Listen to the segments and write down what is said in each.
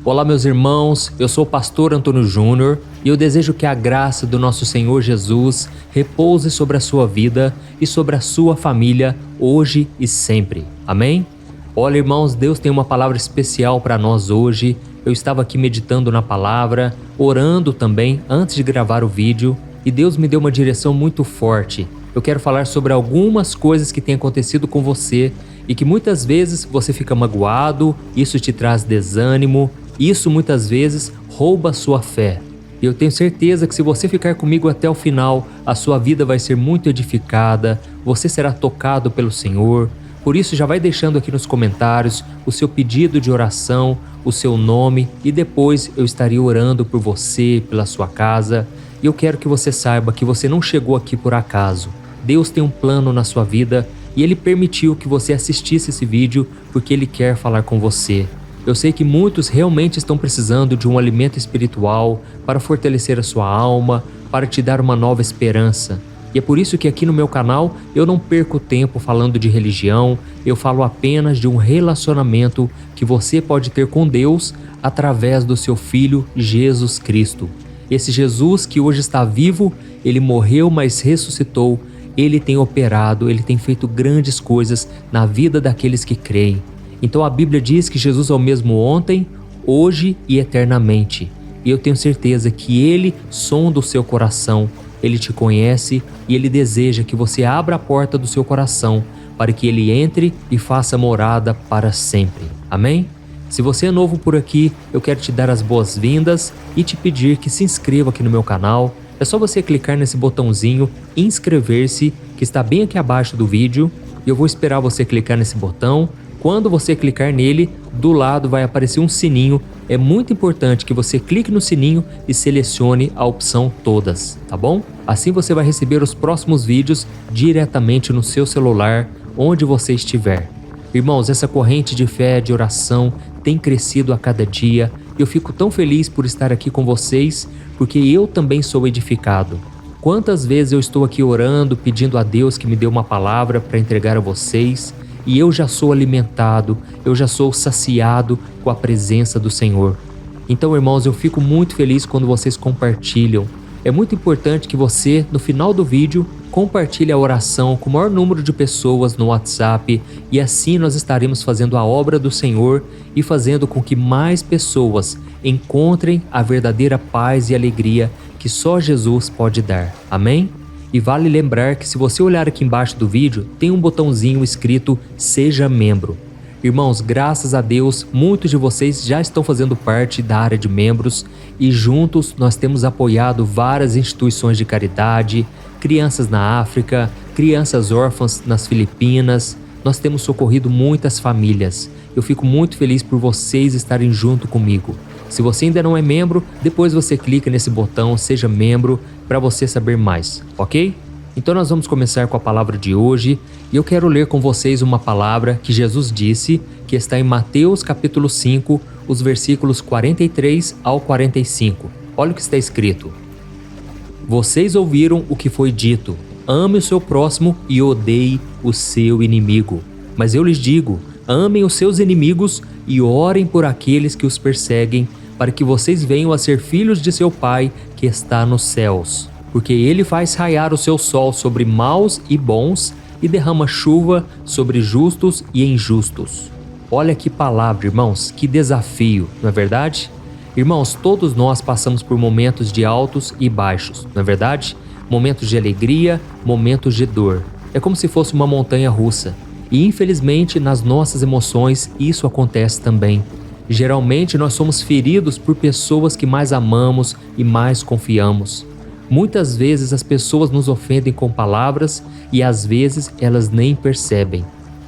Olá meus irmãos, eu sou o pastor Antônio Júnior e eu desejo que a graça do nosso Senhor Jesus repouse sobre a sua vida e sobre a sua família hoje e sempre. Amém? Olha irmãos, Deus tem uma palavra especial para nós hoje. Eu estava aqui meditando na palavra, orando também antes de gravar o vídeo e Deus me deu uma direção muito forte. Eu quero falar sobre algumas coisas que têm acontecido com você e que muitas vezes você fica magoado, isso te traz desânimo. Isso muitas vezes rouba a sua fé. E eu tenho certeza que se você ficar comigo até o final, a sua vida vai ser muito edificada, você será tocado pelo Senhor. Por isso já vai deixando aqui nos comentários o seu pedido de oração, o seu nome e depois eu estarei orando por você, pela sua casa. E eu quero que você saiba que você não chegou aqui por acaso. Deus tem um plano na sua vida e Ele permitiu que você assistisse esse vídeo porque Ele quer falar com você. Eu sei que muitos realmente estão precisando de um alimento espiritual para fortalecer a sua alma, para te dar uma nova esperança. E é por isso que aqui no meu canal eu não perco tempo falando de religião, eu falo apenas de um relacionamento que você pode ter com Deus através do seu Filho Jesus Cristo. Esse Jesus que hoje está vivo, Ele morreu, mas ressuscitou, Ele tem operado, Ele tem feito grandes coisas na vida daqueles que creem. Então a Bíblia diz que Jesus é o mesmo ontem, hoje e eternamente. E eu tenho certeza que Ele sonda o seu coração, Ele te conhece e Ele deseja que você abra a porta do seu coração para que Ele entre e faça morada para sempre. Amém? Se você é novo por aqui, eu quero te dar as boas-vindas e te pedir que se inscreva aqui no meu canal. É só você clicar nesse botãozinho inscrever-se que está bem aqui abaixo do vídeo e eu vou esperar você clicar nesse botão. Quando você clicar nele, do lado vai aparecer um sininho. É muito importante que você clique no sininho e selecione a opção todas, tá bom? Assim você vai receber os próximos vídeos diretamente no seu celular, onde você estiver. Irmãos, essa corrente de fé, de oração, tem crescido a cada dia. Eu fico tão feliz por estar aqui com vocês, porque eu também sou edificado. Quantas vezes eu estou aqui orando, pedindo a Deus que me dê uma palavra para entregar a vocês, e eu já sou alimentado, eu já sou saciado com a presença do Senhor. Então, irmãos, eu fico muito feliz quando vocês compartilham. É muito importante que você, no final do vídeo, compartilhe a oração com o maior número de pessoas no WhatsApp e assim nós estaremos fazendo a obra do Senhor e fazendo com que mais pessoas encontrem a verdadeira paz e alegria que só Jesus pode dar. Amém? E vale lembrar que se você olhar aqui embaixo do vídeo, tem um botãozinho escrito Seja Membro. Irmãos, graças a Deus, muitos de vocês já estão fazendo parte da área de membros e juntos nós temos apoiado várias instituições de caridade, crianças na África, crianças órfãs nas Filipinas. Nós temos socorrido muitas famílias. Eu fico muito feliz por vocês estarem junto comigo. Se você ainda não é membro, depois você clica nesse botão Seja Membro para você saber mais, ok? Então nós vamos começar com a palavra de hoje e eu quero ler com vocês uma palavra que Jesus disse, que está em Mateus capítulo 5, os versículos 43 ao 45. Olha o que está escrito. Vocês ouviram o que foi dito, ame o seu próximo e odeie o seu inimigo. Mas eu lhes digo, amem os seus inimigos e orem por aqueles que os perseguem, para que vocês venham a ser filhos de seu Pai que está nos céus. Porque Ele faz raiar o seu sol sobre maus e bons e derrama chuva sobre justos e injustos. Olha que palavra, irmãos, que desafio, não é verdade? Irmãos, todos nós passamos por momentos de altos e baixos, não é verdade? Momentos de alegria, momentos de dor. É como se fosse uma montanha russa. E infelizmente nas nossas emoções isso acontece também. Geralmente nós somos feridos por pessoas que mais amamos e mais confiamos. Muitas vezes as pessoas nos ofendem com palavras e às vezes elas nem percebem.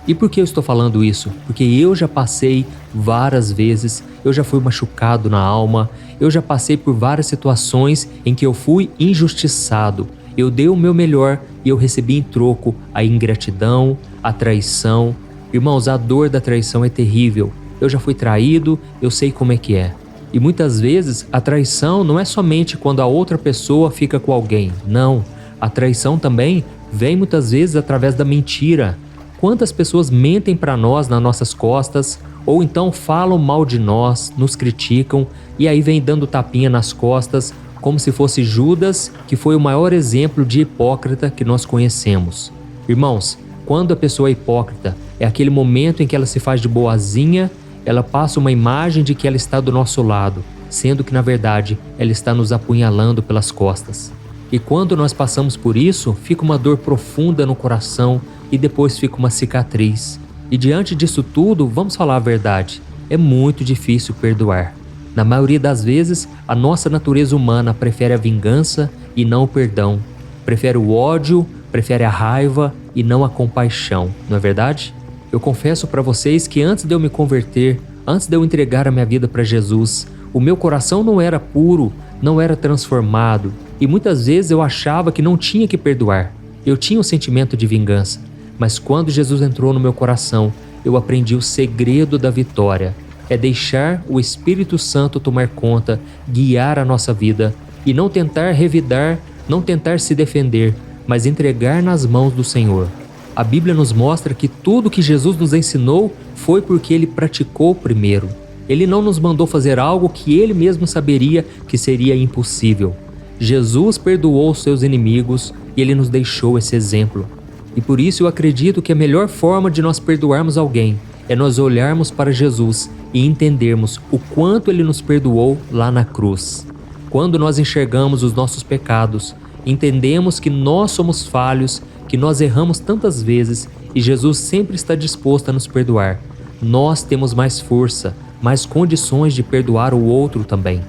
E por que eu estou falando isso? Porque eu já passei várias vezes, eu já fui machucado na alma, eu já passei por várias situações em que eu fui injustiçado. Eu dei o meu melhor e eu recebi em troco a ingratidão, a traição. Irmãos, a dor da traição é terrível. Eu já fui traído, eu sei como é que é. E muitas vezes a traição não é somente quando a outra pessoa fica com alguém. Não, a traição também vem muitas vezes através da mentira. Quantas pessoas mentem para nós nas nossas costas Ou então falam mal de nós, nos criticam e aí vem dando tapinha nas costas, como se fosse Judas, que foi o maior exemplo de hipócrita que nós conhecemos. Irmãos, quando a pessoa é hipócrita, é aquele momento em que ela se faz de boazinha, ela passa uma imagem de que ela está do nosso lado, sendo que na verdade ela está nos apunhalando pelas costas. E quando nós passamos por isso, fica uma dor profunda no coração e depois fica uma cicatriz. E diante disso tudo, vamos falar a verdade, é muito difícil perdoar. Na maioria das vezes, a nossa natureza humana prefere a vingança e não o perdão. Prefere o ódio, prefere a raiva e não a compaixão, não é verdade? Eu confesso para vocês que antes de eu me converter, antes de eu entregar a minha vida para Jesus, o meu coração não era puro, não era transformado e muitas vezes eu achava que não tinha que perdoar. Eu tinha um sentimento de vingança, mas quando Jesus entrou no meu coração, eu aprendi o segredo da vitória. É deixar o Espírito Santo tomar conta, guiar a nossa vida e não tentar revidar, não tentar se defender, mas entregar nas mãos do Senhor. A Bíblia nos mostra que tudo que Jesus nos ensinou foi porque Ele praticou primeiro. Ele não nos mandou fazer algo que Ele mesmo saberia que seria impossível. Jesus perdoou os seus inimigos e Ele nos deixou esse exemplo. E por isso eu acredito que a melhor forma de nós perdoarmos alguém é nós olharmos para Jesus e entendermos o quanto Ele nos perdoou lá na cruz. Quando nós enxergamos os nossos pecados, entendemos que nós somos falhos, que nós erramos tantas vezes e Jesus sempre está disposto a nos perdoar. Nós temos mais força, mais condições de perdoar o outro também.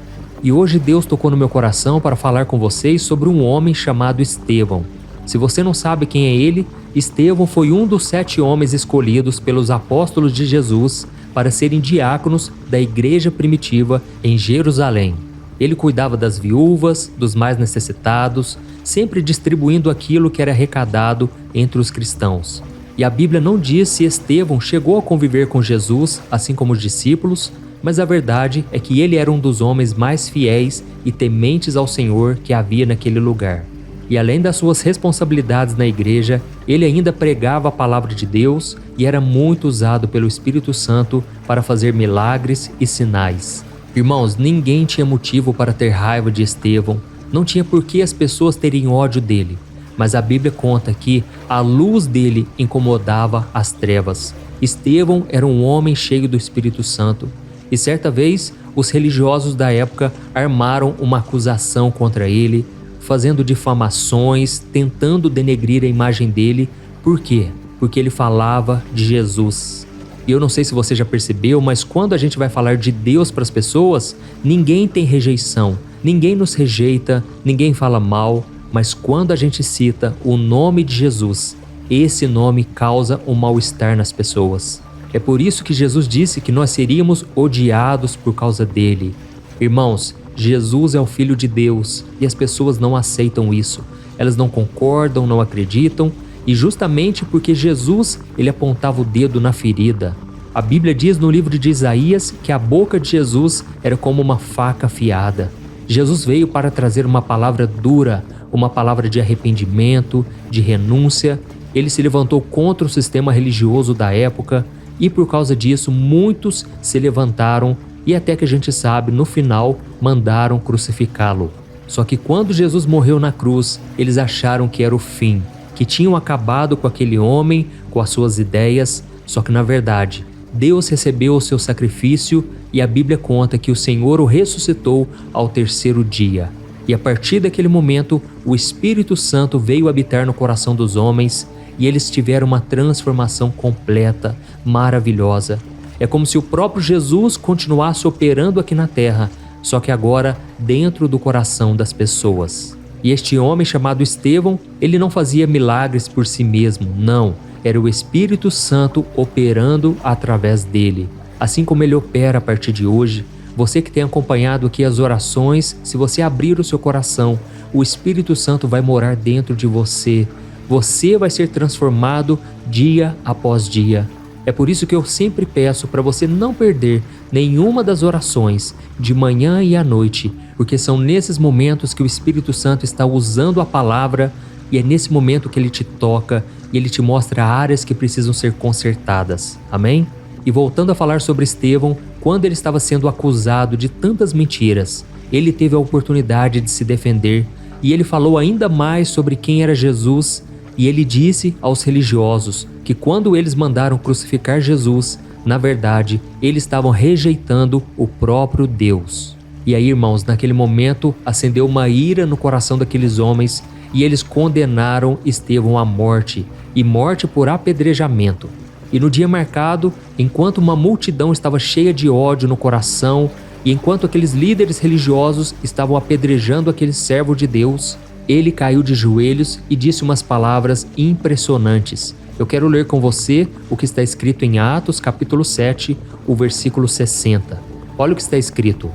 E hoje Deus tocou no meu coração para falar com vocês sobre um homem chamado Estevão. Se você não sabe quem é ele, Estevão foi um dos 7 homens escolhidos pelos apóstolos de Jesus para serem diáconos da igreja primitiva em Jerusalém. Ele cuidava das viúvas, dos mais necessitados, sempre distribuindo aquilo que era arrecadado entre os cristãos. E a Bíblia não diz se Estevão chegou a conviver com Jesus, assim como os discípulos, mas a verdade é que ele era um dos homens mais fiéis e tementes ao Senhor que havia naquele lugar. E além das suas responsabilidades na igreja, ele ainda pregava a palavra de Deus e era muito usado pelo Espírito Santo para fazer milagres e sinais. Irmãos, ninguém tinha motivo para ter raiva de Estevão, não tinha por que as pessoas terem ódio dele, mas a Bíblia conta que a luz dele incomodava as trevas. Estevão era um homem cheio do Espírito Santo e certa vez os religiosos da época armaram uma acusação contra ele, fazendo difamações, tentando denegrir a imagem dele. Por quê? Porque ele falava de Jesus. E eu não sei se você já percebeu, mas quando a gente vai falar de Deus para as pessoas, ninguém tem rejeição, ninguém nos rejeita, ninguém fala mal, mas quando a gente cita o nome de Jesus, esse nome causa um mal-estar nas pessoas. É por isso que Jesus disse que nós seríamos odiados por causa dele. Irmãos, Jesus é o Filho de Deus e as pessoas não aceitam isso. Elas não concordam, não acreditam e justamente porque Jesus, ele apontava o dedo na ferida. A Bíblia diz no livro de Isaías que a boca de Jesus era como uma faca afiada. Jesus veio para trazer uma palavra dura, uma palavra de arrependimento, de renúncia. Ele se levantou contra o sistema religioso da época e por causa disso muitos se levantaram e até que a gente sabe, no final, mandaram crucificá-lo. Só que quando Jesus morreu na cruz, eles acharam que era o fim, que tinham acabado com aquele homem, com as suas ideias, só que na verdade, Deus recebeu o seu sacrifício e a Bíblia conta que o Senhor o ressuscitou ao 3º dia. E a partir daquele momento, o Espírito Santo veio habitar no coração dos homens e eles tiveram uma transformação completa, maravilhosa. É como se o próprio Jesus continuasse operando aqui na terra, só que agora dentro do coração das pessoas. E este homem chamado Estevão, ele não fazia milagres por si mesmo, não. Era o Espírito Santo operando através dele. Assim como ele opera a partir de hoje, você que tem acompanhado aqui as orações, se você abrir o seu coração, o Espírito Santo vai morar dentro de você. Você vai ser transformado dia após dia. É por isso que eu sempre peço para você não perder nenhuma das orações de manhã e à noite, porque são nesses momentos que o Espírito Santo está usando a palavra e é nesse momento que ele te toca e ele te mostra áreas que precisam ser consertadas. Amém? E voltando a falar sobre Estevão, quando ele estava sendo acusado de tantas mentiras, ele teve a oportunidade de se defender e ele falou ainda mais sobre quem era Jesus. E ele disse aos religiosos que quando eles mandaram crucificar Jesus, na verdade, eles estavam rejeitando o próprio Deus. E aí, irmãos, naquele momento acendeu uma ira no coração daqueles homens e eles condenaram Estevão à morte, e morte por apedrejamento. E no dia marcado, enquanto uma multidão estava cheia de ódio no coração e enquanto aqueles líderes religiosos estavam apedrejando aquele servo de Deus, ele caiu de joelhos e disse umas palavras impressionantes. Eu quero ler com você o que está escrito em Atos capítulo 7, o versículo 60. Olha o que está escrito.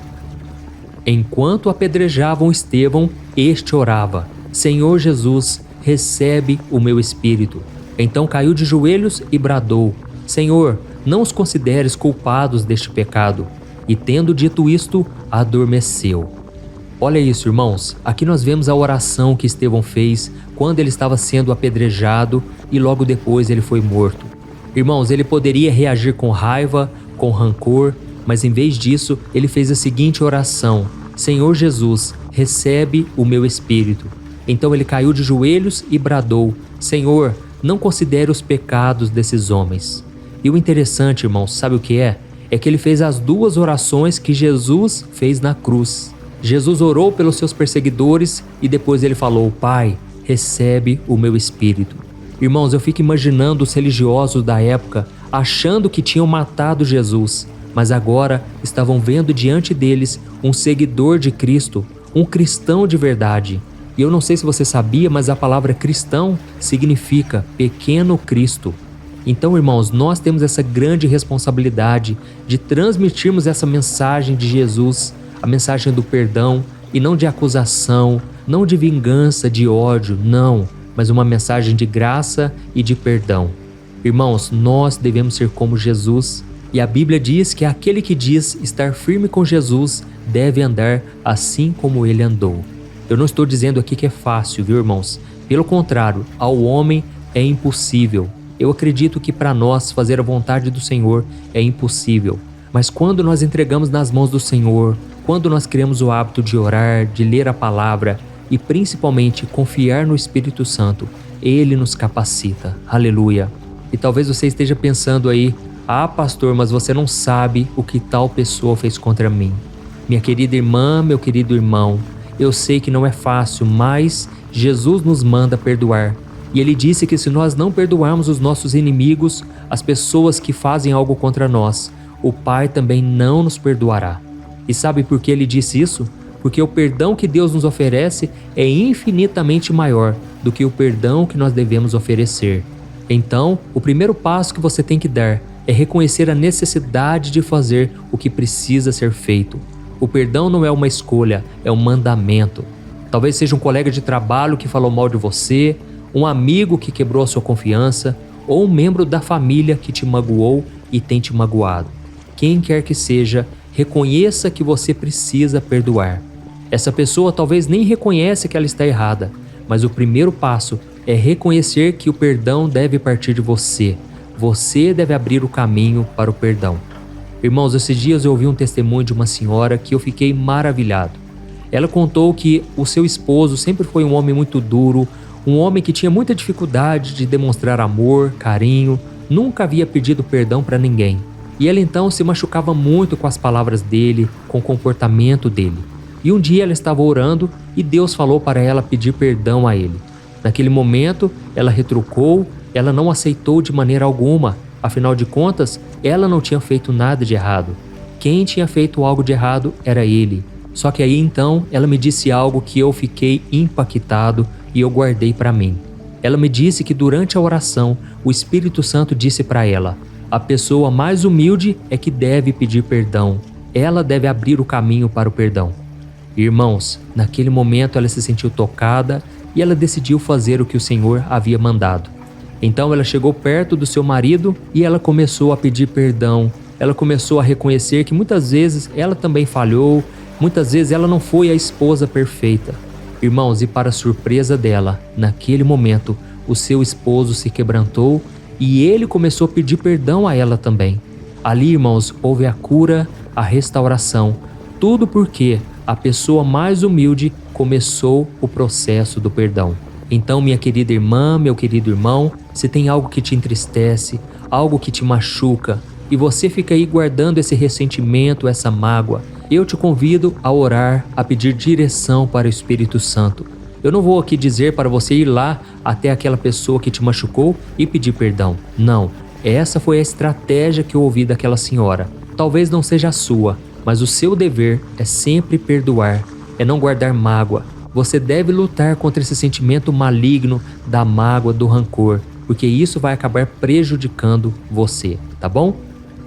Enquanto apedrejavam Estevão, este orava: Senhor Jesus, recebe o meu espírito. Então caiu de joelhos e bradou: Senhor, não os consideres culpados deste pecado. E tendo dito isto, adormeceu. Olha isso, irmãos. Aqui nós vemos a oração que Estevão fez quando ele estava sendo apedrejado e logo depois ele foi morto. Irmãos, ele poderia reagir com raiva, com rancor, mas em vez disso, ele fez a seguinte oração: Senhor Jesus, recebe o meu espírito. Então ele caiu de joelhos e bradou: Senhor, não considere os pecados desses homens. E o interessante, irmãos, sabe o que é? É que ele fez as duas orações que Jesus fez na cruz. Jesus orou pelos seus perseguidores e depois ele falou: Pai, recebe o meu espírito. Irmãos, eu fico imaginando os religiosos da época achando que tinham matado Jesus, mas agora estavam vendo diante deles um seguidor de Cristo, um cristão de verdade. E eu não sei se você sabia, mas a palavra cristão significa pequeno Cristo. Então, irmãos, nós temos essa grande responsabilidade de transmitirmos essa mensagem de Jesus, a mensagem do perdão, e não de acusação, não de vingança, de ódio, não, mas uma mensagem de graça e de perdão. Irmãos, nós devemos ser como Jesus, e a Bíblia diz que aquele que diz estar firme com Jesus deve andar assim como ele andou. Eu não estou dizendo aqui que é fácil, viu, irmãos? Pelo contrário, ao homem é impossível. Eu acredito que para nós fazer a vontade do Senhor é impossível. Mas quando nós entregamos nas mãos do Senhor, quando nós criamos o hábito de orar, de ler a palavra e principalmente confiar no Espírito Santo, Ele nos capacita. Aleluia! E talvez você esteja pensando aí: ah, pastor, mas você não sabe o que tal pessoa fez contra mim. Minha querida irmã, meu querido irmão, eu sei que não é fácil, mas Jesus nos manda perdoar. E Ele disse que se nós não perdoarmos os nossos inimigos, as pessoas que fazem algo contra nós, o Pai também não nos perdoará. E sabe por que Ele disse isso? Porque o perdão que Deus nos oferece é infinitamente maior do que o perdão que nós devemos oferecer. Então, o primeiro passo que você tem que dar é reconhecer a necessidade de fazer o que precisa ser feito. O perdão não é uma escolha, é um mandamento. Talvez seja um colega de trabalho que falou mal de você, um amigo que quebrou a sua confiança, ou um membro da família que te magoou e tem te magoado. Quem quer que seja, reconheça que você precisa perdoar. Essa pessoa talvez nem reconhece que ela está errada, mas o primeiro passo é reconhecer que o perdão deve partir de você. Você deve abrir o caminho para o perdão. Irmãos, esses dias eu ouvi um testemunho de uma senhora que eu fiquei maravilhado. Ela contou que o seu esposo sempre foi um homem muito duro, um homem que tinha muita dificuldade de demonstrar amor, carinho, nunca havia pedido perdão para ninguém. E ela então se machucava muito com as palavras dele, com o comportamento dele. E um dia ela estava orando e Deus falou para ela pedir perdão a ele. Naquele momento, ela retrucou, ela não aceitou de maneira alguma. Afinal de contas, ela não tinha feito nada de errado. Quem tinha feito algo de errado era ele. Só que aí então, ela me disse algo que eu fiquei impactado e eu guardei para mim. Ela me disse que durante a oração, o Espírito Santo disse para ela: a pessoa mais humilde é que deve pedir perdão. Ela deve abrir o caminho para o perdão. Irmãos, naquele momento ela se sentiu tocada e ela decidiu fazer o que o Senhor havia mandado. Então ela chegou perto do seu marido e ela começou a pedir perdão. Ela começou a reconhecer que muitas vezes ela também falhou, muitas vezes ela não foi a esposa perfeita. Irmãos, e para surpresa dela, naquele momento, o seu esposo se quebrantou e ele começou a pedir perdão a ela também. Ali, irmãos, houve a cura, a restauração, tudo porque a pessoa mais humilde começou o processo do perdão. Então, minha querida irmã, meu querido irmão, se tem algo que te entristece, algo que te machuca, e você fica aí guardando esse ressentimento, essa mágoa, eu te convido a orar, a pedir direção para o Espírito Santo. Eu não vou aqui dizer para você ir lá até aquela pessoa que te machucou e pedir perdão. Não, essa foi a estratégia que eu ouvi daquela senhora. Talvez não seja a sua, mas o seu dever é sempre perdoar, é não guardar mágoa. Você deve lutar contra esse sentimento maligno da mágoa, do rancor, porque isso vai acabar prejudicando você, tá bom?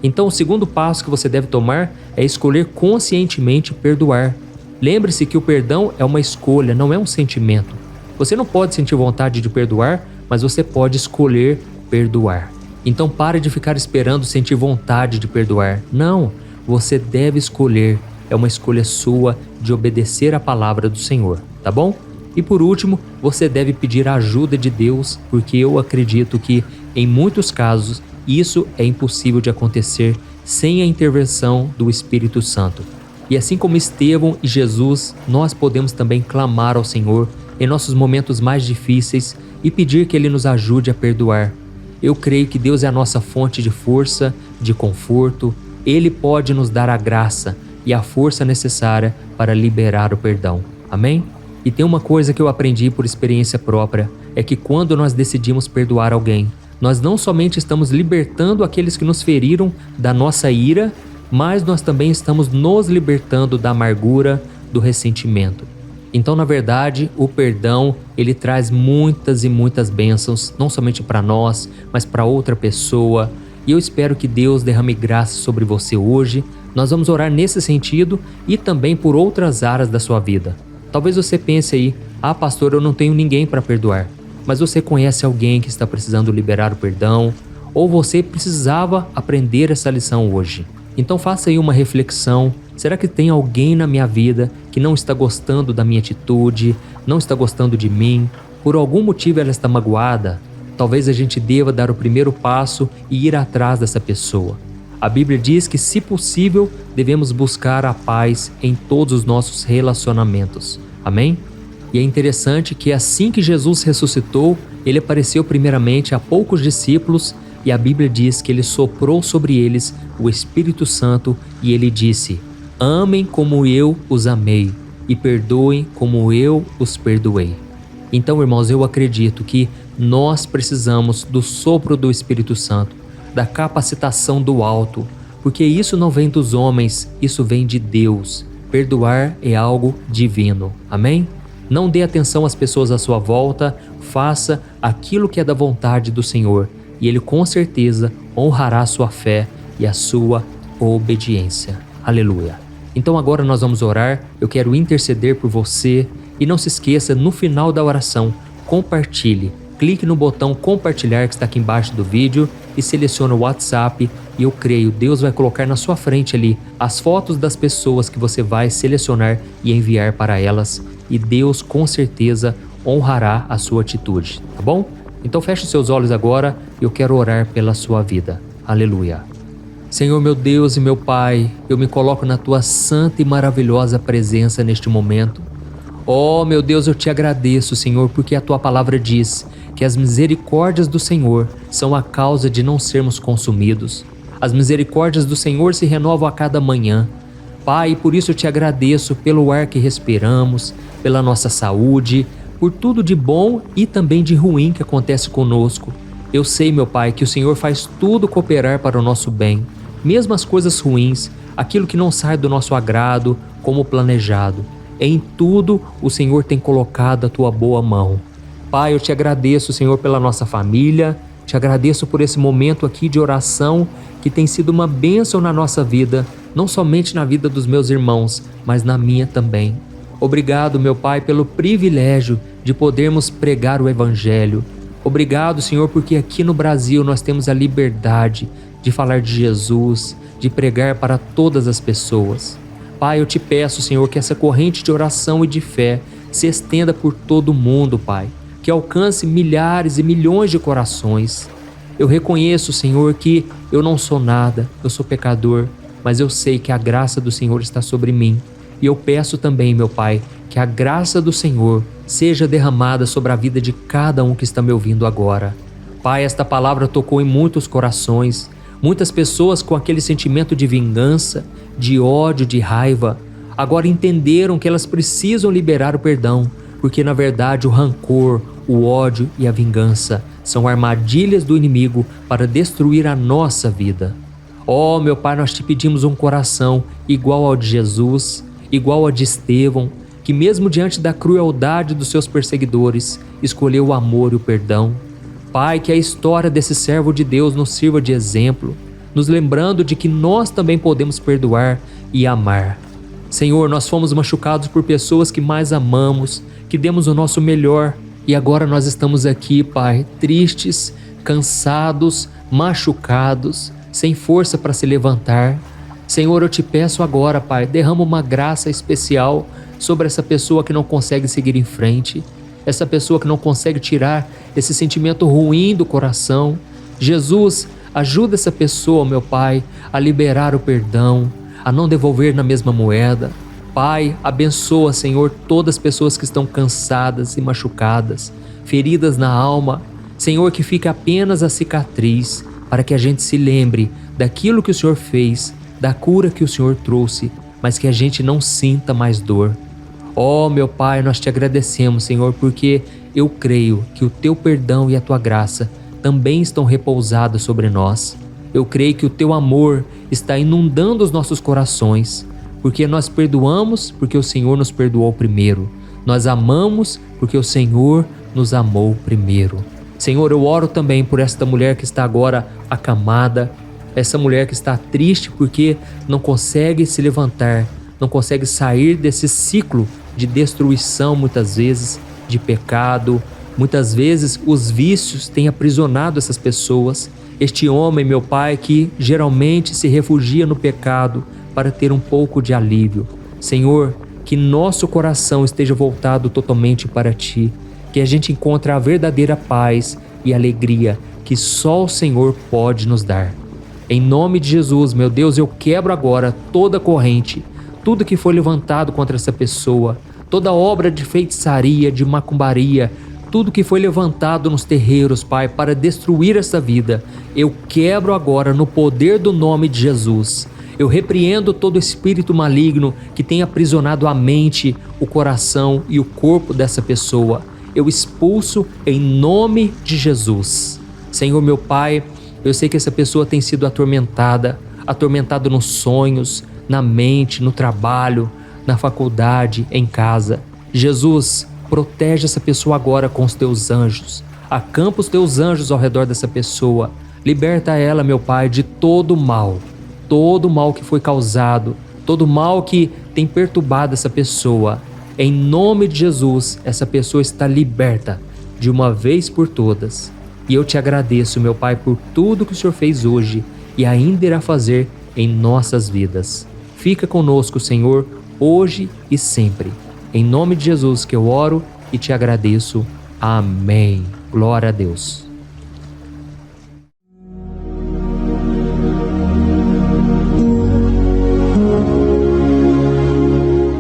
Então o segundo passo que você deve tomar é escolher conscientemente perdoar. Lembre-se que o perdão é uma escolha, não é um sentimento. Você não pode sentir vontade de perdoar, mas você pode escolher perdoar. Então pare de ficar esperando sentir vontade de perdoar. Não, você deve escolher. É uma escolha sua de obedecer à palavra do Senhor, tá bom? E por último, você deve pedir a ajuda de Deus, porque eu acredito que, em muitos casos, isso é impossível de acontecer sem a intervenção do Espírito Santo. E assim como Estevão e Jesus, nós podemos também clamar ao Senhor em nossos momentos mais difíceis e pedir que Ele nos ajude a perdoar. Eu creio que Deus é a nossa fonte de força, de conforto. Ele pode nos dar a graça e a força necessária para liberar o perdão. Amém? E tem uma coisa que eu aprendi por experiência própria, é que quando nós decidimos perdoar alguém, nós não somente estamos libertando aqueles que nos feriram da nossa ira, mas nós também estamos nos libertando da amargura, do ressentimento. Então, na verdade, o perdão, ele traz muitas e muitas bênçãos, não somente para nós, mas para outra pessoa. E eu espero que Deus derrame graça sobre você hoje. Nós vamos orar nesse sentido e também por outras áreas da sua vida. Talvez você pense aí, pastor, eu não tenho ninguém para perdoar. Mas você conhece alguém que está precisando liberar o perdão, ou você precisava aprender essa lição hoje. Então faça aí uma reflexão. Será que tem alguém na minha vida que não está gostando da minha atitude, não está gostando de mim? Por algum motivo ela está magoada? Talvez a gente deva dar o primeiro passo e ir atrás dessa pessoa. A Bíblia diz que, se possível, devemos buscar a paz em todos os nossos relacionamentos. Amém? E é interessante que assim que Jesus ressuscitou, ele apareceu primeiramente a poucos discípulos e a Bíblia diz que ele soprou sobre eles o Espírito Santo e ele disse: amem como eu os amei e perdoem como eu os perdoei. Então, irmãos, eu acredito que nós precisamos do sopro do Espírito Santo, da capacitação do alto, porque isso não vem dos homens, isso vem de Deus. Perdoar é algo divino. Amém? Não dê atenção às pessoas à sua volta, faça aquilo que é da vontade do Senhor e Ele com certeza honrará a sua fé e a sua obediência. Aleluia! Então agora nós vamos orar, eu quero interceder por você e não se esqueça, no final da oração, compartilhe. Clique no botão compartilhar que está aqui embaixo do vídeo e selecione o WhatsApp e eu creio, Deus vai colocar na sua frente ali as fotos das pessoas que você vai selecionar e enviar para elas e Deus com certeza honrará a sua atitude, tá bom? Então feche os seus olhos agora e eu quero orar pela sua vida. Aleluia! Senhor meu Deus e meu Pai, eu me coloco na Tua santa e maravilhosa presença neste momento. Oh meu Deus, eu Te agradeço, Senhor, porque a Tua palavra diz que as misericórdias do Senhor são a causa de não sermos consumidos. As misericórdias do Senhor se renovam a cada manhã. Pai, por isso eu Te agradeço pelo ar que respiramos, pela nossa saúde, por tudo de bom e também de ruim que acontece conosco. Eu sei, meu Pai, que o Senhor faz tudo cooperar para o nosso bem, mesmo as coisas ruins, aquilo que não sai do nosso agrado como planejado. Em tudo o Senhor tem colocado a Tua boa mão. Pai, eu Te agradeço, Senhor, pela nossa família, Te agradeço por esse momento aqui de oração que tem sido uma bênção na nossa vida, não somente na vida dos meus irmãos, mas na minha também. Obrigado, meu Pai, pelo privilégio de podermos pregar o Evangelho. Obrigado, Senhor, porque aqui no Brasil nós temos a liberdade de falar de Jesus, de pregar para todas as pessoas. Pai, eu Te peço, Senhor, que essa corrente de oração e de fé se estenda por todo o mundo, Pai, que alcance milhares e milhões de corações. Eu reconheço, Senhor, que eu não sou nada, eu sou pecador, mas eu sei que a graça do Senhor está sobre mim. E eu peço também, meu Pai, que a graça do Senhor seja derramada sobre a vida de cada um que está me ouvindo agora. Pai, esta palavra tocou em muitos corações, muitas pessoas com aquele sentimento de vingança, de ódio, de raiva, agora entenderam que elas precisam liberar o perdão, porque na verdade o rancor, o ódio e a vingança são armadilhas do inimigo para destruir a nossa vida. Oh, meu Pai, nós te pedimos um coração igual ao de Jesus, igual ao de Estevão, que mesmo diante da crueldade dos seus perseguidores, escolheu o amor e o perdão. Pai, que a história desse servo de Deus nos sirva de exemplo, nos lembrando de que nós também podemos perdoar e amar. Senhor, nós fomos machucados por pessoas que mais amamos, que demos o nosso melhor, e agora nós estamos aqui, Pai, tristes, cansados, machucados, sem força para se levantar. Senhor, eu te peço agora, Pai, derrama uma graça especial sobre essa pessoa que não consegue seguir em frente, essa pessoa que não consegue tirar esse sentimento ruim do coração. Jesus, ajuda essa pessoa, meu Pai, a liberar o perdão, a não devolver na mesma moeda. Pai, abençoa, Senhor, todas as pessoas que estão cansadas e machucadas, feridas na alma. Senhor, que fique apenas a cicatriz, para que a gente se lembre daquilo que o Senhor fez, da cura que o Senhor trouxe, mas que a gente não sinta mais dor. Oh, meu Pai, nós te agradecemos, Senhor, porque eu creio que o teu perdão e a tua graça também estão repousados sobre nós. Eu creio que o teu amor está inundando os nossos corações, porque nós perdoamos porque o Senhor nos perdoou primeiro. Nós amamos porque o Senhor nos amou primeiro. Senhor, eu oro também por esta mulher que está agora acamada, essa mulher que está triste porque não consegue se levantar, não consegue sair desse ciclo de destruição, muitas vezes, de pecado. Muitas vezes os vícios têm aprisionado essas pessoas. Este homem, meu Pai, que geralmente se refugia no pecado para ter um pouco de alívio. Senhor, que nosso coração esteja voltado totalmente para Ti, que a gente encontre a verdadeira paz e alegria que só o Senhor pode nos dar. Em nome de Jesus, meu Deus, eu quebro agora toda corrente, tudo que foi levantado contra essa pessoa, toda obra de feitiçaria, de macumbaria, tudo que foi levantado nos terreiros, Pai, para destruir essa vida, eu quebro agora no poder do nome de Jesus. Eu repreendo todo espírito maligno que tem aprisionado a mente, o coração e o corpo dessa pessoa. Eu expulso em nome de Jesus. Senhor, meu Pai, eu sei que essa pessoa tem sido atormentada nos sonhos, na mente, no trabalho, na faculdade, em casa. Jesus, protege essa pessoa agora com os teus anjos. Acampa os teus anjos ao redor dessa pessoa. Liberta ela, meu Pai, de todo mal que foi causado, todo mal que tem perturbado essa pessoa. Em nome de Jesus, essa pessoa está liberta de uma vez por todas. E eu te agradeço, meu Pai, por tudo que o Senhor fez hoje e ainda irá fazer em nossas vidas. Fica conosco, Senhor, hoje e sempre. Em nome de Jesus que eu oro e te agradeço. Amém. Glória a Deus.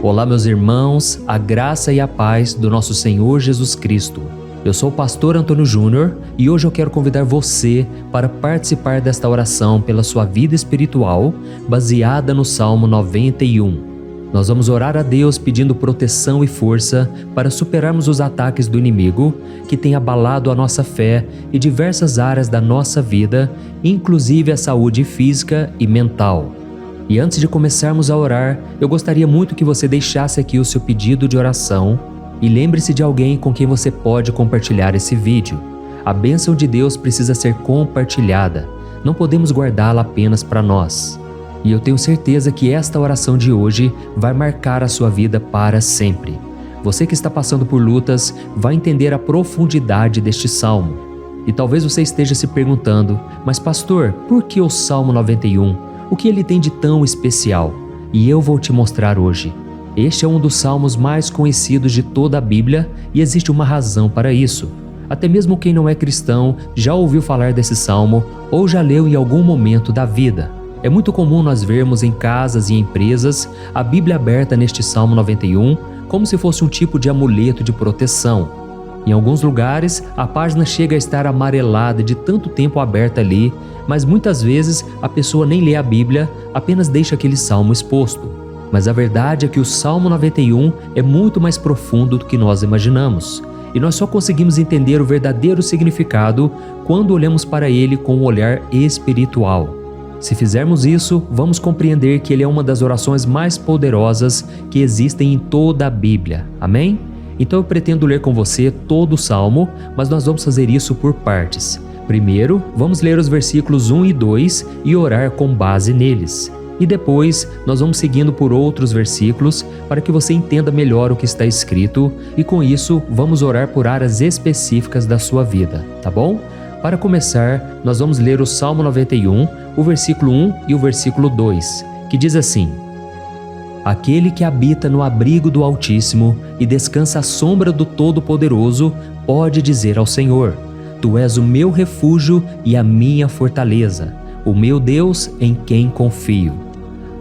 Olá, meus irmãos, a graça e a paz do nosso Senhor Jesus Cristo. Eu sou o pastor Antônio Júnior e hoje eu quero convidar você para participar desta oração pela sua vida espiritual, baseada no Salmo 91. Nós vamos orar a Deus pedindo proteção e força para superarmos os ataques do inimigo que tem abalado a nossa fé e diversas áreas da nossa vida, inclusive a saúde física e mental. E antes de começarmos a orar, eu gostaria muito que você deixasse aqui o seu pedido de oração e lembre-se de alguém com quem você pode compartilhar esse vídeo. A bênção de Deus precisa ser compartilhada, não podemos guardá-la apenas para nós. E eu tenho certeza que esta oração de hoje vai marcar a sua vida para sempre. Você que está passando por lutas vai entender a profundidade deste salmo. E talvez você esteja se perguntando, mas pastor, por que o Salmo 91? O que ele tem de tão especial? E eu vou te mostrar hoje. Este é um dos salmos mais conhecidos de toda a Bíblia e existe uma razão para isso. Até mesmo quem não é cristão já ouviu falar desse salmo ou já leu em algum momento da vida. É muito comum nós vermos em casas e empresas a Bíblia aberta neste Salmo 91 como se fosse um tipo de amuleto de proteção. Em alguns lugares, a página chega a estar amarelada de tanto tempo aberta ali, mas muitas vezes a pessoa nem lê a Bíblia, apenas deixa aquele salmo exposto. Mas a verdade é que o Salmo 91 é muito mais profundo do que nós imaginamos. E nós só conseguimos entender o verdadeiro significado quando olhamos para ele com um olhar espiritual. Se fizermos isso, vamos compreender que ele é uma das orações mais poderosas que existem em toda a Bíblia. Amém? Então eu pretendo ler com você todo o Salmo, mas nós vamos fazer isso por partes. Primeiro, vamos ler os versículos 1 e 2 e orar com base neles. E depois, nós vamos seguindo por outros versículos para que você entenda melhor o que está escrito e com isso, vamos orar por áreas específicas da sua vida, tá bom? Para começar, nós vamos ler o Salmo 91, o versículo 1 e o versículo 2, que diz assim: Aquele que habita no abrigo do Altíssimo e descansa à sombra do Todo-Poderoso pode dizer ao Senhor: Tu és o meu refúgio e a minha fortaleza, o meu Deus em quem confio.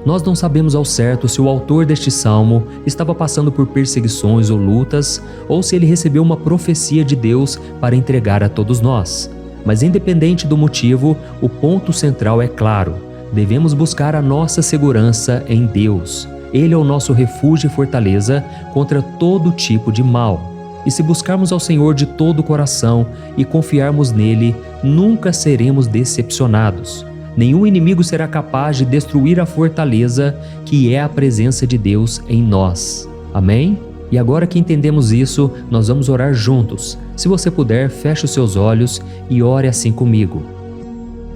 Nós não sabemos ao certo se o autor deste salmo estava passando por perseguições ou lutas, ou se ele recebeu uma profecia de Deus para entregar a todos nós. Mas independente do motivo, o ponto central é claro: devemos buscar a nossa segurança em Deus. Ele é o nosso refúgio e fortaleza contra todo tipo de mal. E se buscarmos ao Senhor de todo o coração e confiarmos nele, nunca seremos decepcionados. Nenhum inimigo será capaz de destruir a fortaleza que é a presença de Deus em nós. Amém? E agora que entendemos isso, nós vamos orar juntos. Se você puder, feche os seus olhos e ore assim comigo.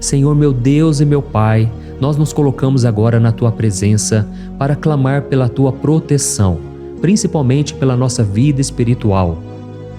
Senhor meu Deus e meu Pai, nós nos colocamos agora na Tua presença para clamar pela Tua proteção, principalmente pela nossa vida espiritual.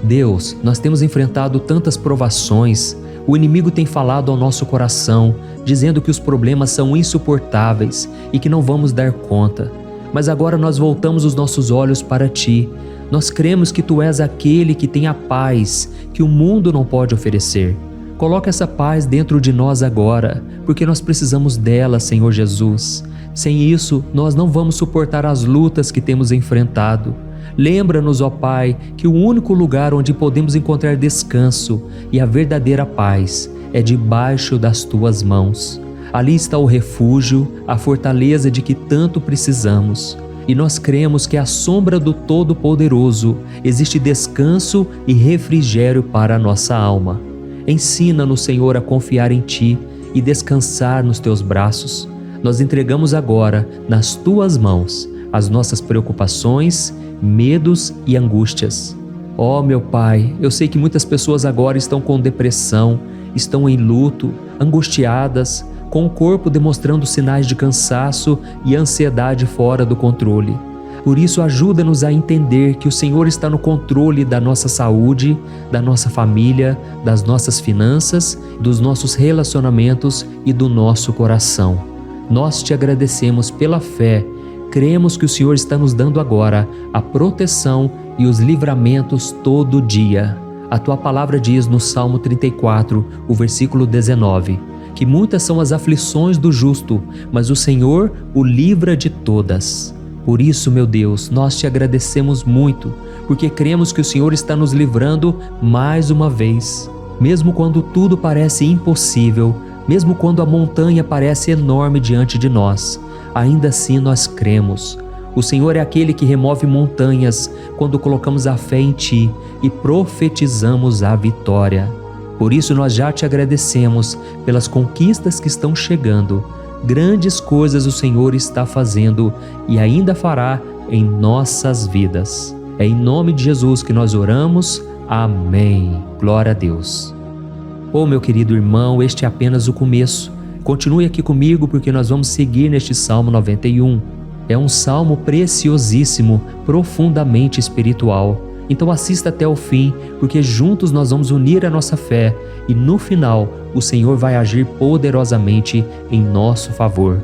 Deus, nós temos enfrentado tantas provações, o inimigo tem falado ao nosso coração, dizendo que os problemas são insuportáveis e que não vamos dar conta. Mas agora nós voltamos os nossos olhos para Ti. Nós cremos que Tu és aquele que tem a paz que o mundo não pode oferecer. Coloca essa paz dentro de nós agora, porque nós precisamos dela, Senhor Jesus. Sem isso, nós não vamos suportar as lutas que temos enfrentado. Lembra-nos, ó Pai, que o único lugar onde podemos encontrar descanso e a verdadeira paz é debaixo das Tuas mãos. Ali está o refúgio, a fortaleza de que tanto precisamos. E nós cremos que à sombra do Todo-Poderoso existe descanso e refrigério para a nossa alma. Ensina-nos, Senhor, a confiar em Ti e descansar nos Teus braços. Nós entregamos agora, nas Tuas mãos, as nossas preocupações, medos e angústias. Ó meu Pai, eu sei que muitas pessoas agora estão com depressão, estão em luto, angustiadas, com o corpo demonstrando sinais de cansaço e ansiedade fora do controle. Por isso, ajuda-nos a entender que o Senhor está no controle da nossa saúde, da nossa família, das nossas finanças, dos nossos relacionamentos e do nosso coração. Nós Te agradecemos pela fé. Cremos que o Senhor está nos dando agora a proteção e os livramentos todo dia. A Tua palavra diz no Salmo 34, o versículo 19, que muitas são as aflições do justo, mas o Senhor o livra de todas. Por isso, meu Deus, nós Te agradecemos muito, porque cremos que o Senhor está nos livrando mais uma vez. Mesmo quando tudo parece impossível, mesmo quando a montanha parece enorme diante de nós, ainda assim nós cremos. O Senhor é aquele que remove montanhas quando colocamos a fé em Ti e profetizamos a vitória. Por isso nós já Te agradecemos pelas conquistas que estão chegando. Grandes coisas o Senhor está fazendo e ainda fará em nossas vidas. É em nome de Jesus que nós oramos. Amém. Glória a Deus. Oh, meu querido irmão, este é apenas o começo. Continue aqui comigo porque nós vamos seguir neste Salmo 91. É um salmo preciosíssimo, profundamente espiritual. Então assista até o fim, porque juntos nós vamos unir a nossa fé e no final o Senhor vai agir poderosamente em nosso favor.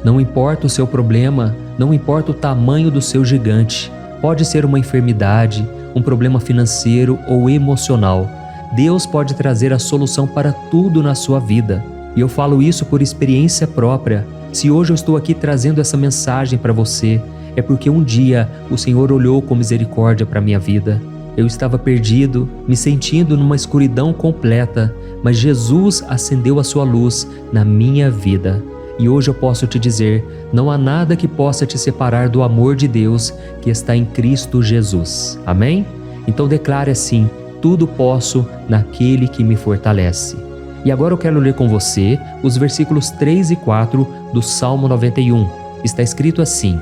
Não importa o seu problema, não importa o tamanho do seu gigante. Pode ser uma enfermidade, um problema financeiro ou emocional. Deus pode trazer a solução para tudo na sua vida. E eu falo isso por experiência própria. Se hoje eu estou aqui trazendo essa mensagem para você, é porque um dia o Senhor olhou com misericórdia para a minha vida. Eu estava perdido, me sentindo numa escuridão completa, mas Jesus acendeu a sua luz na minha vida. E hoje eu posso te dizer, não há nada que possa te separar do amor de Deus que está em Cristo Jesus. Amém? Então declare assim: tudo posso naquele que me fortalece. E agora eu quero ler com você os versículos 3 e 4 do Salmo 91. Está escrito assim: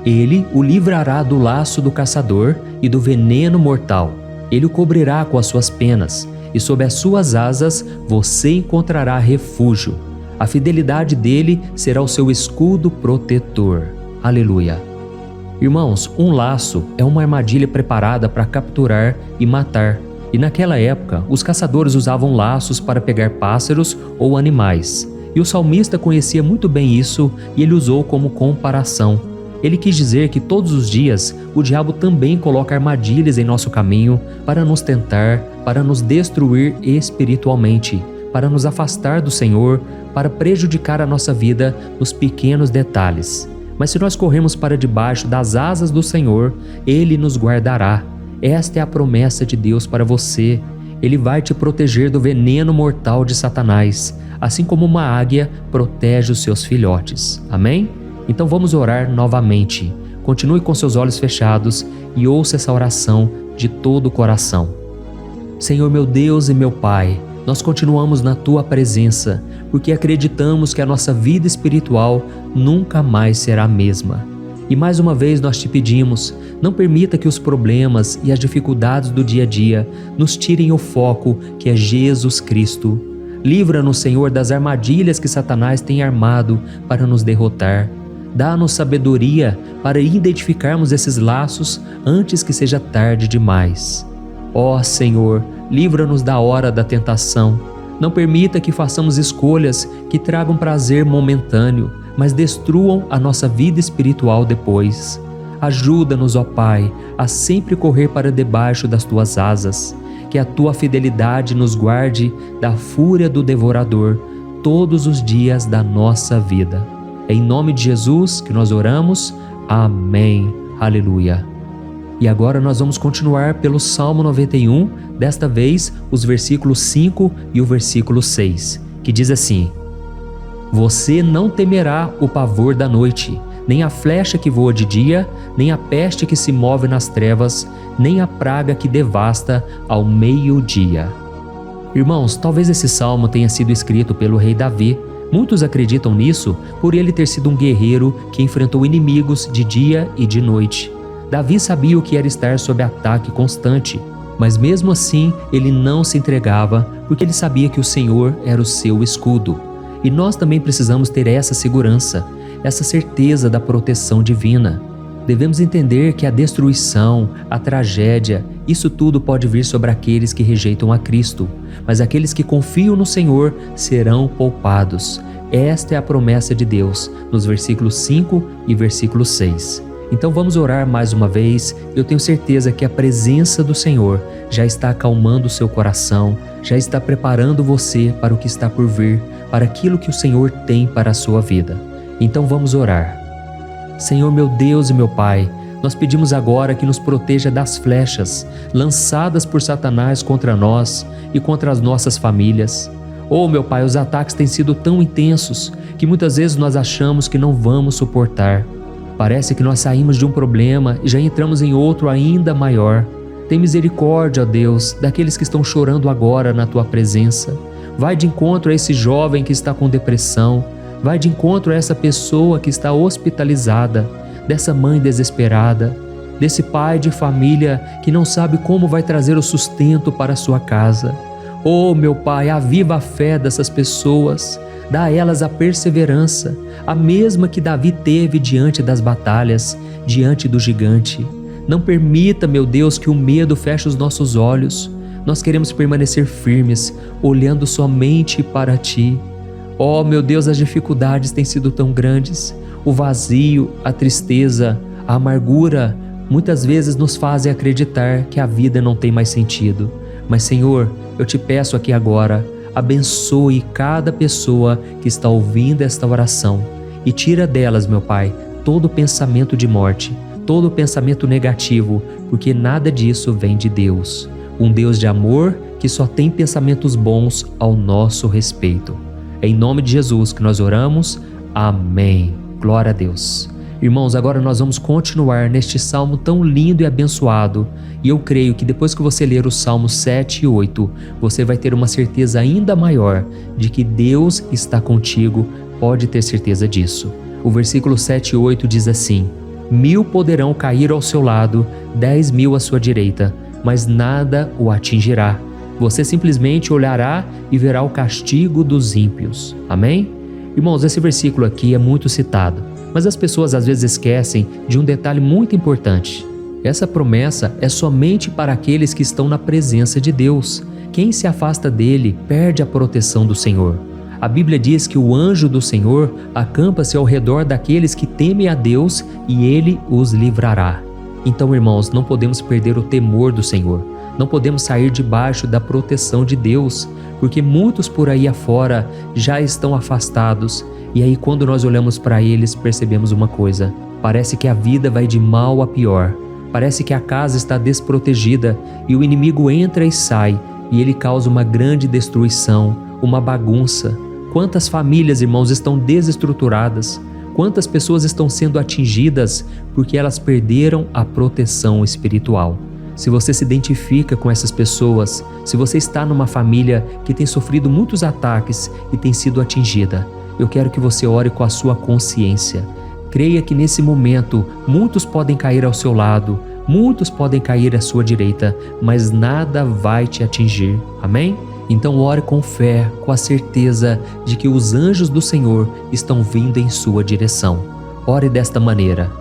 Ele o livrará do laço do caçador e do veneno mortal. Ele o cobrirá com as suas penas, e sob as suas asas você encontrará refúgio. A fidelidade dele será o seu escudo protetor. Aleluia. Irmãos, um laço é uma armadilha preparada para capturar e matar. E naquela época, os caçadores usavam laços para pegar pássaros ou animais. E o salmista conhecia muito bem isso e ele usou como comparação. Ele quis dizer que todos os dias o diabo também coloca armadilhas em nosso caminho para nos tentar, para nos destruir espiritualmente, para nos afastar do Senhor, para prejudicar a nossa vida nos pequenos detalhes. Mas se nós corrermos para debaixo das asas do Senhor, Ele nos guardará. Esta é a promessa de Deus para você. Ele vai te proteger do veneno mortal de Satanás, assim como uma águia protege os seus filhotes. Amém? Então vamos orar novamente. Continue com seus olhos fechados e ouça essa oração de todo o coração. Senhor meu Deus e meu Pai, nós continuamos na Tua presença, porque acreditamos que a nossa vida espiritual nunca mais será a mesma. E mais uma vez nós te pedimos, não permita que os problemas e as dificuldades do dia a dia nos tirem o foco que é Jesus Cristo. Livra-nos, Senhor, das armadilhas que Satanás tem armado para nos derrotar. Dá-nos sabedoria para identificarmos esses laços antes que seja tarde demais. Ó Senhor, livra-nos da hora da tentação. Não permita que façamos escolhas que tragam prazer momentâneo, mas destruam a nossa vida espiritual depois. Ajuda-nos, ó Pai, a sempre correr para debaixo das Tuas asas. Que a Tua fidelidade nos guarde da fúria do devorador todos os dias da nossa vida. É em nome de Jesus que nós oramos. Amém. Aleluia. E agora nós vamos continuar pelo Salmo 91, desta vez os versículos 5 e o versículo 6, que diz assim: Você não temerá o pavor da noite, nem a flecha que voa de dia, nem a peste que se move nas trevas, nem a praga que devasta ao meio-dia. Irmãos, talvez esse salmo tenha sido escrito pelo rei Davi. Muitos acreditam nisso por ele ter sido um guerreiro que enfrentou inimigos de dia e de noite. Davi sabia o que era estar sob ataque constante, mas mesmo assim ele não se entregava porque ele sabia que o Senhor era o seu escudo. E nós também precisamos ter essa segurança, essa certeza da proteção divina. Devemos entender que a destruição, a tragédia, isso tudo pode vir sobre aqueles que rejeitam a Cristo, mas aqueles que confiam no Senhor serão poupados. Esta é a promessa de Deus, nos versículos 5 e versículo 6. Então vamos orar mais uma vez. Eu tenho certeza que a presença do Senhor já está acalmando o seu coração, já está preparando você para o que está por vir, para aquilo que o Senhor tem para a sua vida. Então vamos orar. Senhor meu Deus e meu Pai, nós pedimos agora que nos proteja das flechas lançadas por Satanás contra nós e contra as nossas famílias. Oh meu Pai, os ataques têm sido tão intensos que muitas vezes nós achamos que não vamos suportar. Parece que nós saímos de um problema e já entramos em outro ainda maior. Tem misericórdia, ó Deus, daqueles que estão chorando agora na Tua presença. Vai de encontro a esse jovem que está com depressão. Vai de encontro a essa pessoa que está hospitalizada, dessa mãe desesperada, desse pai de família que não sabe como vai trazer o sustento para a sua casa. Oh, meu Pai, aviva a fé dessas pessoas, dá a elas a perseverança, a mesma que Davi teve diante das batalhas, diante do gigante. Não permita, meu Deus, que o medo feche os nossos olhos. Nós queremos permanecer firmes, olhando somente para Ti. Oh, meu Deus, as dificuldades têm sido tão grandes. O vazio, a tristeza, a amargura, muitas vezes nos fazem acreditar que a vida não tem mais sentido. Mas Senhor, eu te peço aqui agora, abençoe cada pessoa que está ouvindo esta oração e tira delas, meu Pai, todo pensamento de morte, todo pensamento negativo, porque nada disso vem de Deus. Um Deus de amor que só tem pensamentos bons ao nosso respeito. É em nome de Jesus que nós oramos. Amém. Glória a Deus. Irmãos, agora nós vamos continuar neste salmo tão lindo e abençoado. E eu creio que depois que você ler os salmos 7 e 8, você vai ter uma certeza ainda maior de que Deus está contigo. Pode ter certeza disso. O versículo 7 e 8 diz assim: 1000 poderão cair ao seu lado, 10.000 à sua direita, mas nada o atingirá. Você simplesmente olhará e verá o castigo dos ímpios. Amém? Irmãos, esse versículo aqui é muito citado, mas as pessoas às vezes esquecem de um detalhe muito importante. Essa promessa é somente para aqueles que estão na presença de Deus. Quem se afasta dele perde a proteção do Senhor. A Bíblia diz que o anjo do Senhor acampa-se ao redor daqueles que temem a Deus e ele os livrará. Então, irmãos, não podemos perder o temor do Senhor. Não podemos sair debaixo da proteção de Deus, porque muitos por aí afora já estão afastados. E aí, quando nós olhamos para eles, percebemos uma coisa: parece que a vida vai de mal a pior. Parece que a casa está desprotegida e o inimigo entra e sai e ele causa uma grande destruição, uma bagunça. Quantas famílias, irmãos, estão desestruturadas? Quantas pessoas estão sendo atingidas porque elas perderam a proteção espiritual? Se você se identifica com essas pessoas, se você está numa família que tem sofrido muitos ataques e tem sido atingida, eu quero que você ore com a sua consciência. Creia que nesse momento muitos podem cair ao seu lado, muitos podem cair à sua direita, mas nada vai te atingir. Amém? Então ore com fé, com a certeza de que os anjos do Senhor estão vindo em sua direção. Ore desta maneira: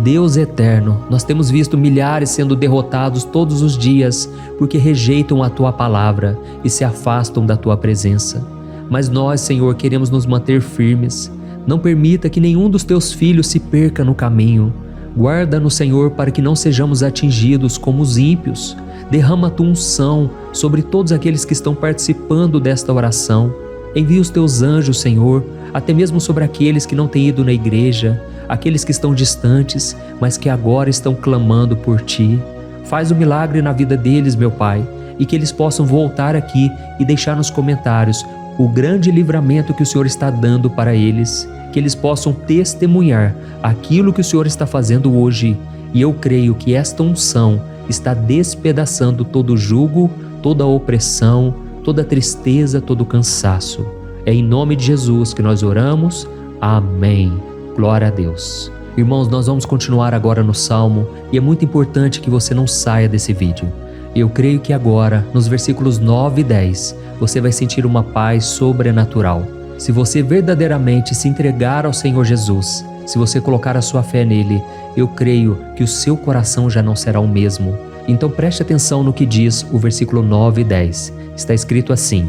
Deus eterno, nós temos visto milhares sendo derrotados todos os dias porque rejeitam a Tua palavra e se afastam da Tua presença. Mas nós, Senhor, queremos nos manter firmes. Não permita que nenhum dos Teus filhos se perca no caminho. Guarda-nos, Senhor, para que não sejamos atingidos como os ímpios. Derrama a Tua unção sobre todos aqueles que estão participando desta oração. Envia os Teus anjos, Senhor, até mesmo sobre aqueles que não têm ido na igreja, aqueles que estão distantes, mas que agora estão clamando por Ti. Faz um milagre na vida deles, meu Pai, e que eles possam voltar aqui e deixar nos comentários o grande livramento que o Senhor está dando para eles, que eles possam testemunhar aquilo que o Senhor está fazendo hoje. E eu creio que esta unção está despedaçando todo o jugo, toda a opressão, toda a tristeza, todo o cansaço. É em nome de Jesus que nós oramos. Amém. Glória a Deus. Irmãos, nós vamos continuar agora no Salmo e é muito importante que você não saia desse vídeo. Eu creio que agora, nos versículos 9 e 10, você vai sentir uma paz sobrenatural. Se você verdadeiramente se entregar ao Senhor Jesus, se você colocar a sua fé nele, eu creio que o seu coração já não será o mesmo. Então preste atenção no que diz o versículo 9 e 10. Está escrito assim: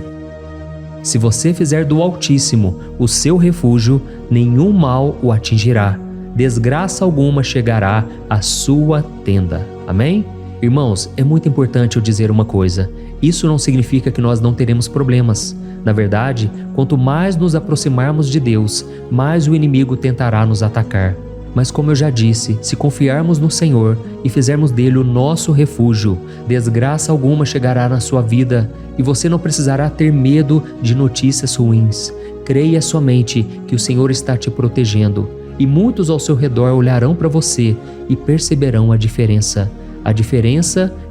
Se você fizer do Altíssimo o seu refúgio, nenhum mal o atingirá, desgraça alguma chegará à sua tenda. Amém? Irmãos, é muito importante eu dizer uma coisa: isso não significa que nós não teremos problemas. Na verdade, quanto mais nos aproximarmos de Deus, mais o inimigo tentará nos atacar. Mas como eu já disse, se confiarmos no Senhor e fizermos dele o nosso refúgio, desgraça alguma chegará na sua vida e você não precisará ter medo de notícias ruins. Creia somente que o Senhor está te protegendo e muitos ao seu redor olharão para você e perceberão a diferença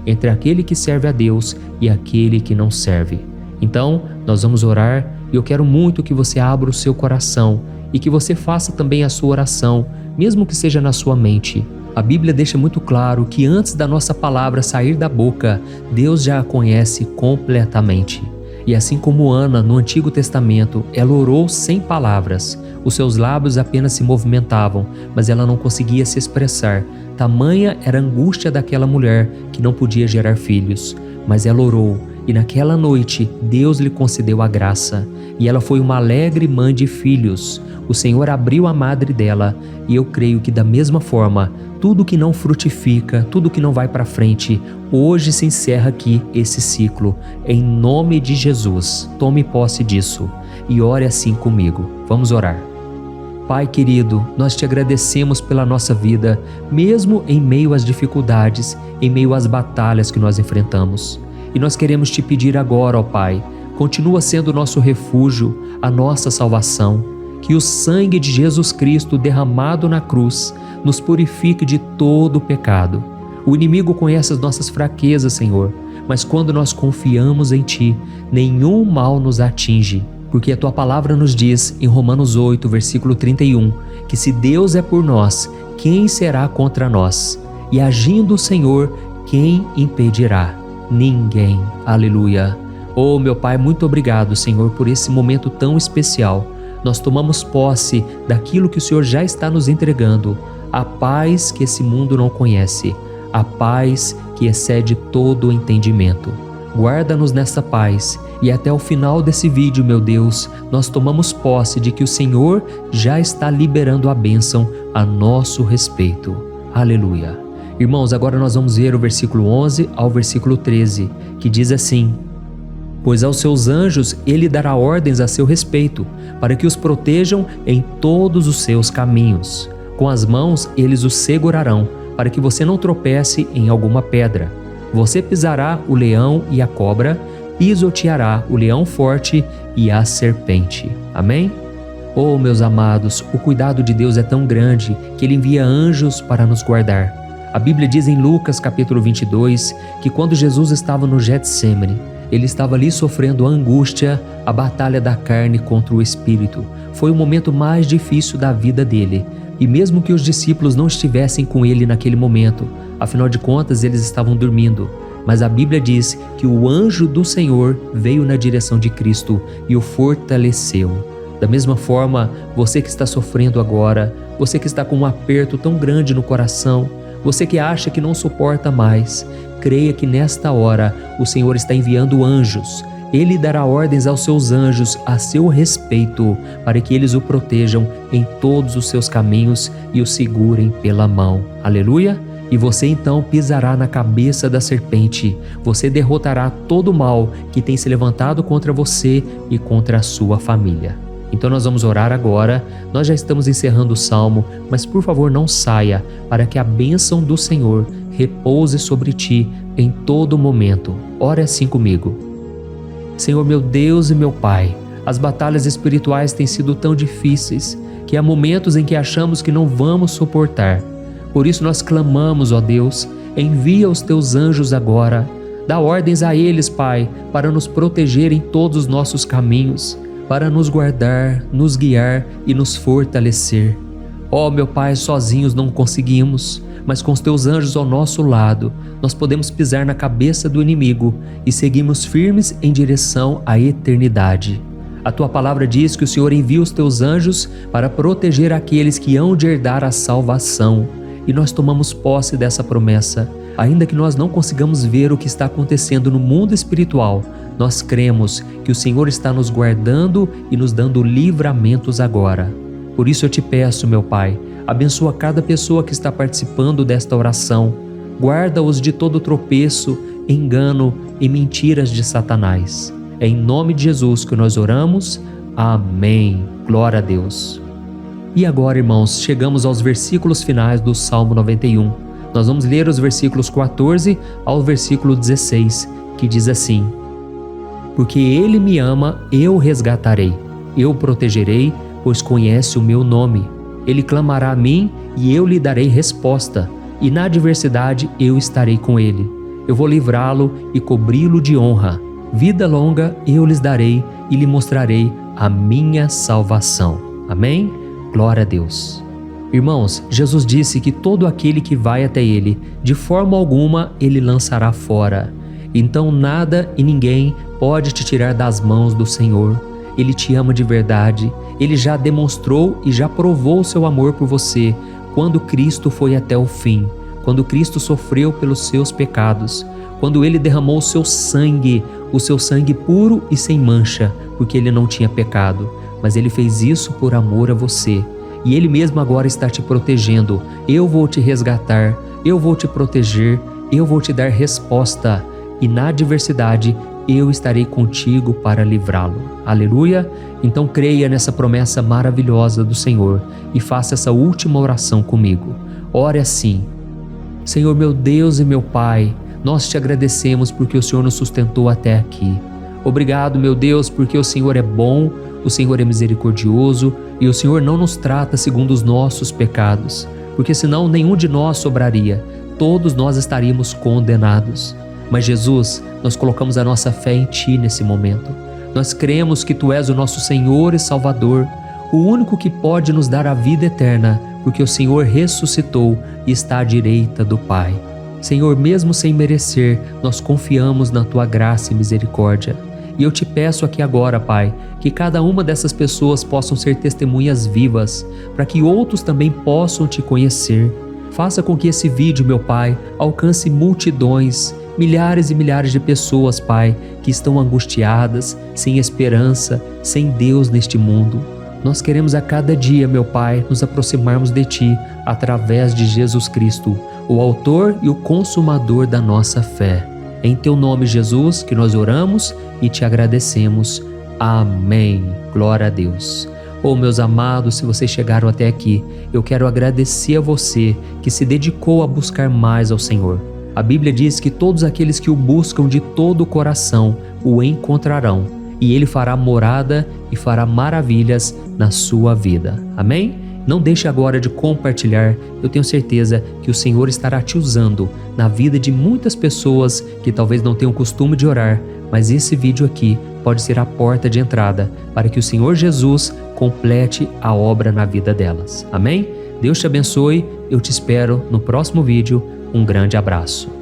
entre aquele que serve a Deus e aquele que não serve. Então, nós vamos orar e eu quero muito que você abra o seu coração e que você faça também a sua oração, mesmo que seja na sua mente. A Bíblia deixa muito claro que antes da nossa palavra sair da boca, Deus já a conhece completamente. E assim como Ana, no Antigo Testamento, ela orou sem palavras. Os seus lábios apenas se movimentavam, mas ela não conseguia se expressar. Tamanha era a angústia daquela mulher que não podia gerar filhos. Mas ela orou E naquela noite, Deus lhe concedeu a graça, e ela foi uma alegre mãe de filhos. O Senhor abriu a madre dela, e eu creio que da mesma forma, tudo que não frutifica, tudo que não vai para frente, hoje se encerra aqui esse ciclo. Em nome de Jesus, tome posse disso e ore assim comigo. Vamos orar. Pai querido, nós te agradecemos pela nossa vida, mesmo em meio às dificuldades, em meio às batalhas que nós enfrentamos. E nós queremos te pedir agora, ó Pai, continua sendo o nosso refúgio, a nossa salvação, que o sangue de Jesus Cristo derramado na cruz nos purifique de todo o pecado. O inimigo conhece as nossas fraquezas, Senhor, mas quando nós confiamos em Ti, nenhum mal nos atinge. Porque a Tua palavra nos diz, em Romanos 8, versículo 31, que se Deus é por nós, quem será contra nós? E agindo o Senhor, quem impedirá? Ninguém. Aleluia. Oh, meu Pai, muito obrigado, Senhor, por esse momento tão especial. Nós tomamos posse daquilo que o Senhor já está nos entregando, a paz que esse mundo não conhece, a paz que excede todo o entendimento. Guarda-nos nessa paz e até o final desse vídeo, meu Deus, nós tomamos posse de que o Senhor já está liberando a bênção a nosso respeito. Aleluia. Irmãos, agora nós vamos ver o versículo 11 ao versículo 13, que diz assim: Pois aos seus anjos ele dará ordens a seu respeito, para que os protejam em todos os seus caminhos. Com as mãos eles os segurarão, para que você não tropece em alguma pedra. Você pisará o leão e a cobra, pisoteará o leão forte e a serpente. Amém? Oh, meus amados, o cuidado de Deus é tão grande que Ele envia anjos para nos guardar. A Bíblia diz em Lucas capítulo 22 que quando Jesus estava no Getsêmani, Ele estava ali sofrendo a angústia, a batalha da carne contra o Espírito. Foi o momento mais difícil da vida dele. E mesmo que os discípulos não estivessem com ele naquele momento, afinal de contas eles estavam dormindo, mas a Bíblia diz que o anjo do Senhor veio na direção de Cristo e o fortaleceu. Da mesma forma, você que está sofrendo agora, você que está com um aperto tão grande no coração, você que acha que não suporta mais, creia que nesta hora o Senhor está enviando anjos. Ele dará ordens aos seus anjos a seu respeito, para que eles o protejam em todos os seus caminhos e o segurem pela mão. Aleluia! E você então pisará na cabeça da serpente. Você derrotará todo o mal que tem se levantado contra você e contra a sua família. Então nós vamos orar agora. Nós já estamos encerrando o salmo, mas por favor não saia, para que a bênção do Senhor repouse sobre ti em todo momento. Ore assim comigo. Senhor, meu Deus e meu Pai, as batalhas espirituais têm sido tão difíceis que há momentos em que achamos que não vamos suportar. Por isso nós clamamos, ó Deus, envia os teus anjos agora. Dá ordens a eles, Pai, para nos proteger em todos os nossos caminhos, para nos guardar, nos guiar e nos fortalecer. Ó meu Pai, sozinhos não conseguimos, mas com os teus anjos ao nosso lado, nós podemos pisar na cabeça do inimigo e seguirmos firmes em direção à eternidade. A tua palavra diz que o Senhor envia os teus anjos para proteger aqueles que hão de herdar a salvação. E nós tomamos posse dessa promessa. Ainda que nós não consigamos ver o que está acontecendo no mundo espiritual, nós cremos que o Senhor está nos guardando e nos dando livramentos agora. Por isso eu te peço, meu Pai, abençoa cada pessoa que está participando desta oração. Guarda-os de todo tropeço, engano e mentiras de Satanás. É em nome de Jesus que nós oramos. Amém. Glória a Deus. E agora, irmãos, chegamos aos versículos finais do Salmo 91. Nós vamos ler os versículos 14 ao versículo 16, que diz assim: Porque Ele me ama, eu o resgatarei, eu o protegerei, pois conhece o meu nome. Ele clamará a mim e eu lhe darei resposta, e na adversidade eu estarei com ele. Eu vou livrá-lo e cobri-lo de honra. Vida longa eu lhes darei e lhe mostrarei a minha salvação. Amém? Glória a Deus. Irmãos, Jesus disse que todo aquele que vai até ele, de forma alguma ele lançará fora. Então nada e ninguém pode te tirar das mãos do Senhor. Ele te ama de verdade. Ele já demonstrou e já provou o seu amor por você quando Cristo foi até o fim, quando Cristo sofreu pelos seus pecados, quando Ele derramou o seu sangue, o seu sangue puro e sem mancha, porque ele não tinha pecado, mas ele fez isso por amor a você. E ele mesmo agora está te protegendo. Eu vou te resgatar, eu vou te proteger, eu vou te dar resposta, e na adversidade eu estarei contigo para livrá-lo. Aleluia! Então creia nessa promessa maravilhosa do Senhor e faça essa última oração comigo. Ore assim: Senhor meu Deus e meu Pai, nós te agradecemos porque o Senhor nos sustentou até aqui. Obrigado, meu Deus, porque o Senhor é bom, o Senhor é misericordioso e o Senhor não nos trata segundo os nossos pecados, porque senão nenhum de nós sobraria, todos nós estaríamos condenados. Mas Jesus, nós colocamos a nossa fé em Ti nesse momento. Nós cremos que Tu és o nosso Senhor e Salvador, o único que pode nos dar a vida eterna, porque o Senhor ressuscitou e está à direita do Pai. Senhor, mesmo sem merecer, nós confiamos na Tua graça e misericórdia. E eu te peço aqui agora, Pai, que cada uma dessas pessoas possam ser testemunhas vivas, para que outros também possam Te conhecer. Faça com que esse vídeo, meu Pai, alcance multidões, milhares e milhares de pessoas, Pai, que estão angustiadas, sem esperança, sem Deus neste mundo. Nós queremos a cada dia, meu Pai, nos aproximarmos de Ti através de Jesus Cristo, o autor e o consumador da nossa fé. É em Teu nome, Jesus, que nós oramos e Te agradecemos. Amém. Glória a Deus. Meus amados, se vocês chegaram até aqui, eu quero agradecer a você que se dedicou a buscar mais ao Senhor. A Bíblia diz que todos aqueles que o buscam de todo o coração o encontrarão, e Ele fará morada e fará maravilhas na sua vida. Amém? Não deixe agora de compartilhar, eu tenho certeza que o Senhor estará te usando na vida de muitas pessoas que talvez não tenham costume de orar, mas esse vídeo aqui pode ser a porta de entrada para que o Senhor Jesus complete a obra na vida delas. Amém? Deus te abençoe, eu te espero no próximo vídeo. Um grande abraço.